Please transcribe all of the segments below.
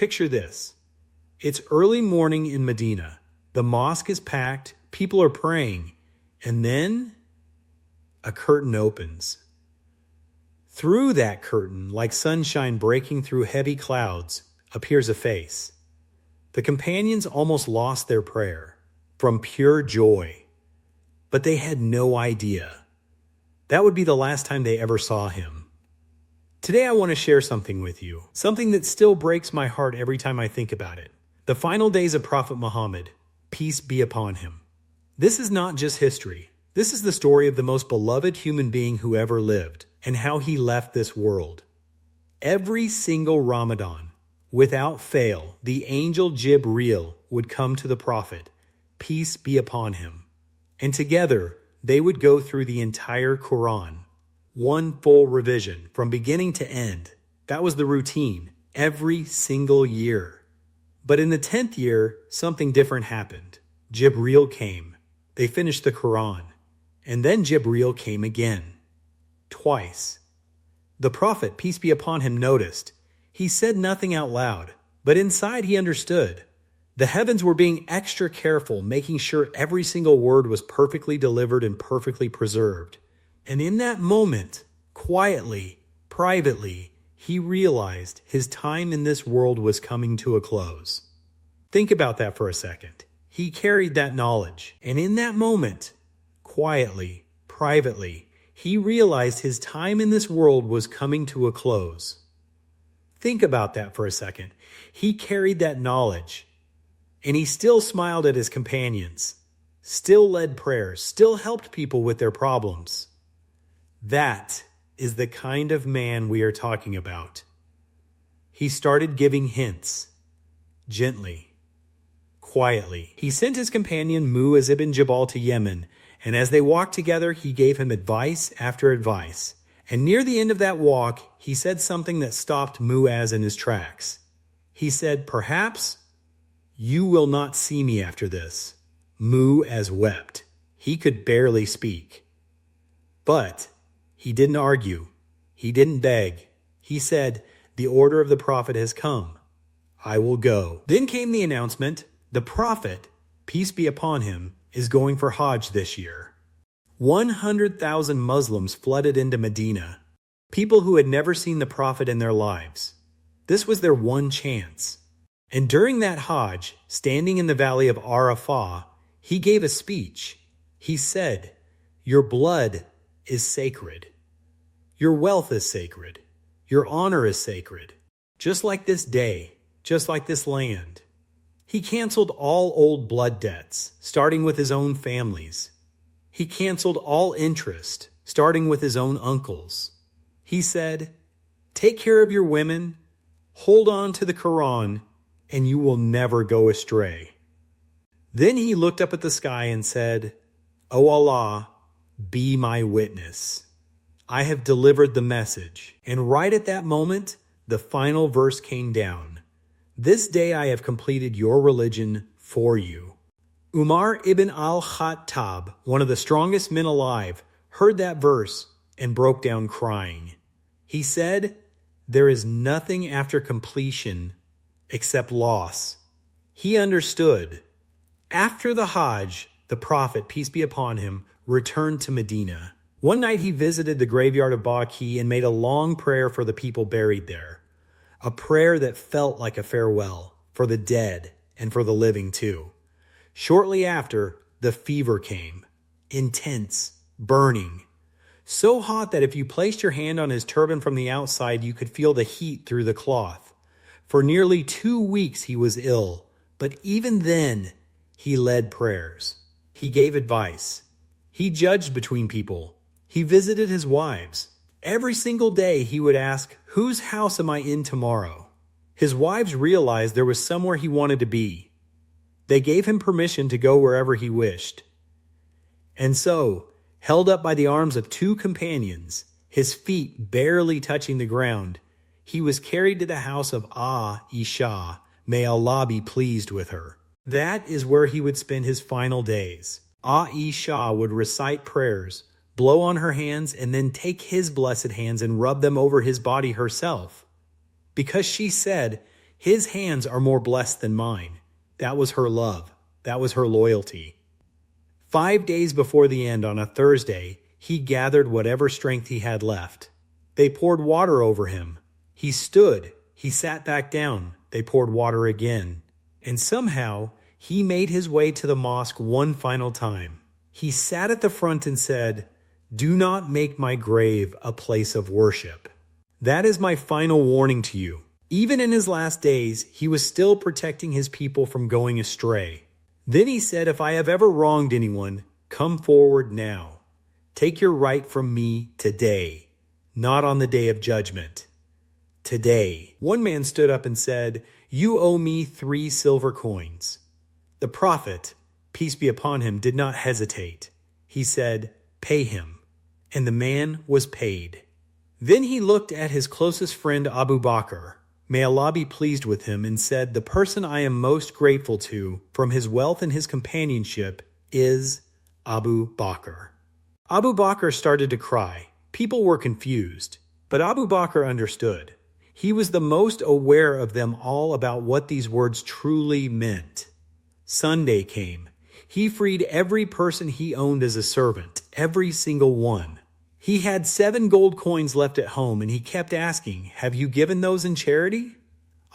picture this. It's early morning in Medina. The mosque is packed, people are praying, and then a curtain opens. Through that curtain, like sunshine breaking through heavy clouds, appears a face. The companions almost lost their prayer from pure joy, but they had no idea that would be the last time they ever saw him. Today I want to share something with you, something that still breaks my heart every time I think about it. The final days of Prophet Muhammad, peace be upon him. This is not just history. This is the story of the most beloved human being who ever lived and how he left this world. Every single Ramadan, without fail, the Angel Jibreel would come to the Prophet, peace be upon him, and together they would go through the entire Quran, one full revision from beginning to end. That was the routine every single year. But in the 10th year, something different happened. Jibreel came. They finished the Quran. And then Jibreel came again. Twice. The Prophet, peace be upon him, noticed. He said nothing out loud, but inside he understood. The heavens were being extra careful, making sure every single word was perfectly delivered and perfectly preserved. And in that moment, quietly, privately, he realized his time in this world was coming to a close. Think about that for a second. He carried that knowledge, and in that moment, quietly, privately, he realized his time in this world was coming to a close. Think about that for a second. He carried that knowledge, and he still smiled at his companions, still led prayers, still helped people with their problems. That is the kind of man we are talking about. He started giving hints, gently, quietly. He sent his companion Mu'adh ibn Jabal to Yemen, and as they walked together, he gave him advice after advice. And near the end of that walk, he said something that stopped Mu'adh in his tracks. He said, "Perhaps you will not see me after this." Mu'adh wept. He could barely speak. But he didn't argue. He didn't beg. He said, "The order of the Prophet has come. I will go." Then came the announcement, the Prophet, peace be upon him, is going for Hajj this year. 100,000 Muslims flooded into Medina, people who had never seen the Prophet in their lives. This was their one chance. And during that Hajj, standing in the valley of Arafah, he gave a speech. He said, "Your blood is sacred. Your wealth is sacred. Your honor is sacred. Just like this day, just like this land." He canceled all old blood debts, starting with his own families. He canceled all interest, starting with his own uncles. He said, "Take care of your women, hold on to the Quran, and you will never go astray." Then he looked up at the sky and said, "O Allah, be my witness. I have delivered the message." And right at that moment, the final verse came down. "This day I have completed your religion for you." Umar ibn al-Khattab, one of the strongest men alive, heard that verse and broke down crying. He said, "There is nothing after completion except loss." He understood. After the Hajj, the Prophet, peace be upon him, returned to Medina. One night he visited the graveyard of Baqi and made a long prayer for the people buried there. A prayer that felt like a farewell for the dead and for the living too. Shortly after, the fever came. Intense, burning. So hot that if you placed your hand on his turban from the outside, you could feel the heat through the cloth. For nearly 2 weeks he was ill, but even then, he led prayers. He gave advice. He judged between people. He visited his wives. Every single day he would ask, "Whose house am I in tomorrow?" His wives realized there was somewhere he wanted to be. They gave him permission to go wherever he wished. And so, held up by the arms of 2 companions, his feet barely touching the ground, he was carried to the house of Aisha. May Allah be pleased with her. That is where he would spend his final days. Aisha would recite prayers, blow on her hands, and then take his blessed hands and rub them over his body herself. Because she said, His hands are more blessed than mine. That was her love. That was her loyalty. 5 days before the end on a Thursday, he gathered whatever strength he had left. They poured water over him. He stood. He sat back down. They poured water again. And somehow, he made his way to the mosque one final time. He sat at the front and said, "Do not make my grave a place of worship." That is my final warning to you. Even in his last days, he was still protecting his people from going astray. Then he said, "If I have ever wronged anyone, come forward now. Take your right from me today, not on the day of judgment. Today." One man stood up and said, "You owe me 3 silver coins." The Prophet, peace be upon him, did not hesitate. He said, "Pay him." And the man was paid. Then he looked at his closest friend Abu Bakr, may Allah be pleased with him, and said, "The person I am most grateful to from his wealth and his companionship is Abu Bakr." Abu Bakr started to cry. People were confused, but Abu Bakr understood. He was the most aware of them all about what these words truly meant. Sunday came. He freed every person he owned as a servant, every single one. He had 7 gold coins left at home, and he kept asking, "Have you given those in charity?"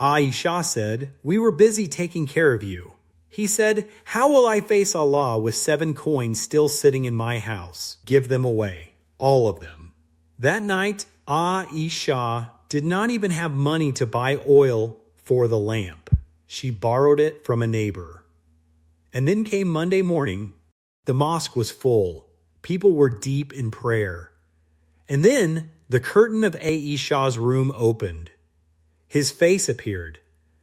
Aisha said, "We were busy taking care of you." He said, "How will I face Allah with 7 coins still sitting in my house? Give them away, all of them." That night, Aisha did not even have money to buy oil for the lamp. She borrowed it from a neighbor. And then came Monday morning. The mosque was full. People were deep in prayer. And then the curtain of Aisha's room opened. His face appeared.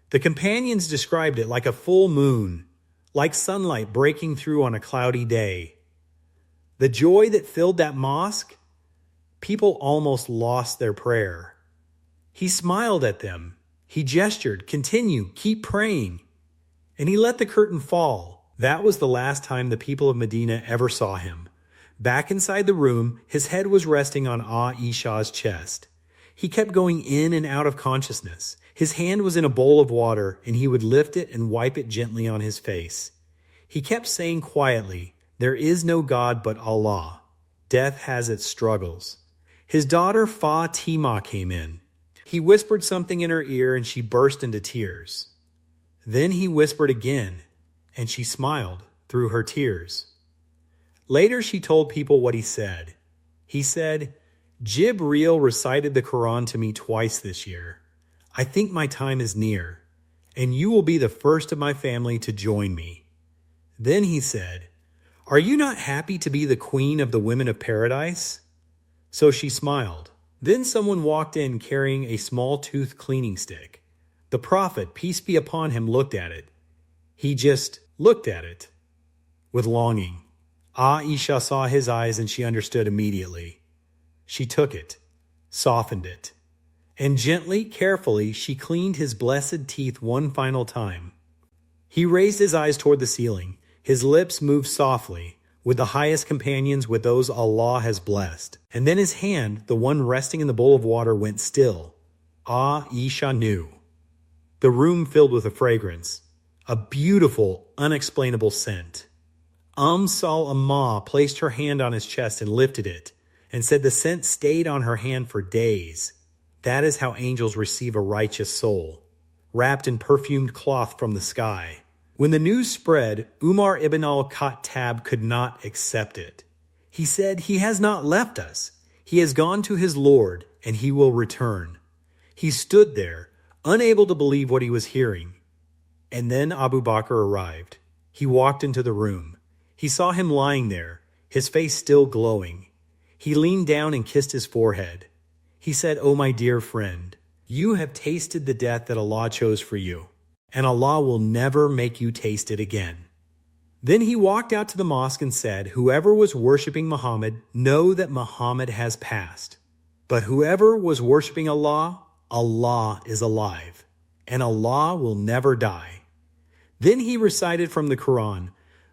The companions described it like a full moon, like sunlight breaking through on a cloudy day. The joy that filled that mosque, people almost lost their prayer. He smiled at them. He gestured, "Continue, keep praying." And he let the curtain fall. That was the last time the people of Medina ever saw him. Back inside the room, his head was resting on Aisha's chest. He kept going in and out of consciousness. His hand was in a bowl of water, and he would lift it and wipe it gently on his face. He kept saying quietly, "There is no God but Allah. Death has its struggles." His daughter Fatima came in. He whispered something in her ear, and she burst into tears. Then he whispered again, and she smiled through her tears. Later, she told people what he said. He said, "Jibreel recited the Quran to me twice this year. I think my time is near, and you will be the first of my family to join me." Then he said, "Are you not happy to be the queen of the women of paradise?" So she smiled. Then someone walked in carrying a small tooth cleaning stick. The Prophet, peace be upon him, looked at it. He just looked at it with longing. Aisha saw his eyes and she understood immediately. She took it, softened it, and gently, carefully, she cleaned his blessed teeth one final time. He raised his eyes toward the ceiling. His lips moved softly, with the highest companions, with those Allah has blessed. And then his hand, the one resting in the bowl of water, went still. Aisha knew. The room filled with a fragrance, a beautiful, unexplainable scent. Salama placed her hand on his chest and lifted it, and said the scent stayed on her hand for days. That is how angels receive a righteous soul, wrapped in perfumed cloth from the sky. When the news spread, Umar ibn al-Khattab could not accept it. He said, "He has not left us. He has gone to his Lord, and he will return." He stood there, unable to believe what he was hearing. And then Abu Bakr arrived. He walked into the room. He saw him lying there, his face still glowing. He leaned down and kissed his forehead. He said, "Oh, my dear friend, you have tasted the death that Allah chose for you, and Allah will never make you taste it again." Then he walked out to the mosque and said, "Whoever was worshiping Muhammad, know that Muhammad has passed. But whoever was worshiping Allah, Allah is alive, and Allah will never die." Then he recited from the Quran,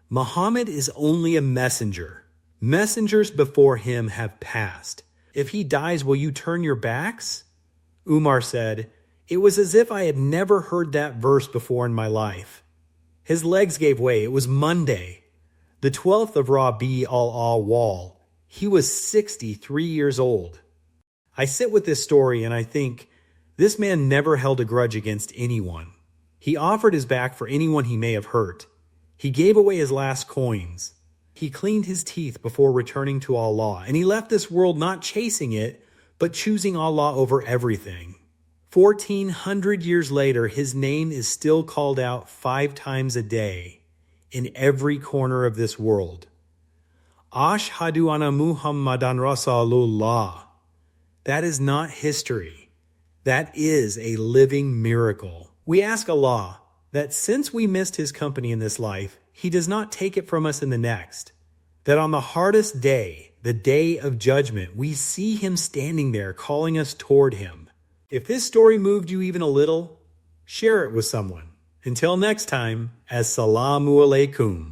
"Muhammad is only a messenger. Messengers before him have passed. If he dies, will you turn your backs?" Umar said, It was as if I had never heard that verse before in my life. His legs gave way. It was Monday, the 12th of Rabi al-Awwal. He was 63 years old. I sit with this story and I think, this man never held a grudge against anyone. He offered his back for anyone he may have hurt. He gave away his last coins. He cleaned his teeth before returning to Allah, and he left this world not chasing it, but choosing Allah over everything. 1400 years later, his name is still called out 5 times a day in every corner of this world. Ash-hadu anna Muhammadan Rasulullah. That is not history. That is a living miracle. We ask Allah that since we missed his company in this life, he does not take it from us in the next. That on the hardest day, the day of judgment, we see him standing there calling us toward him. If this story moved you even a little, share it with someone. Until next time, Assalamu alaikum.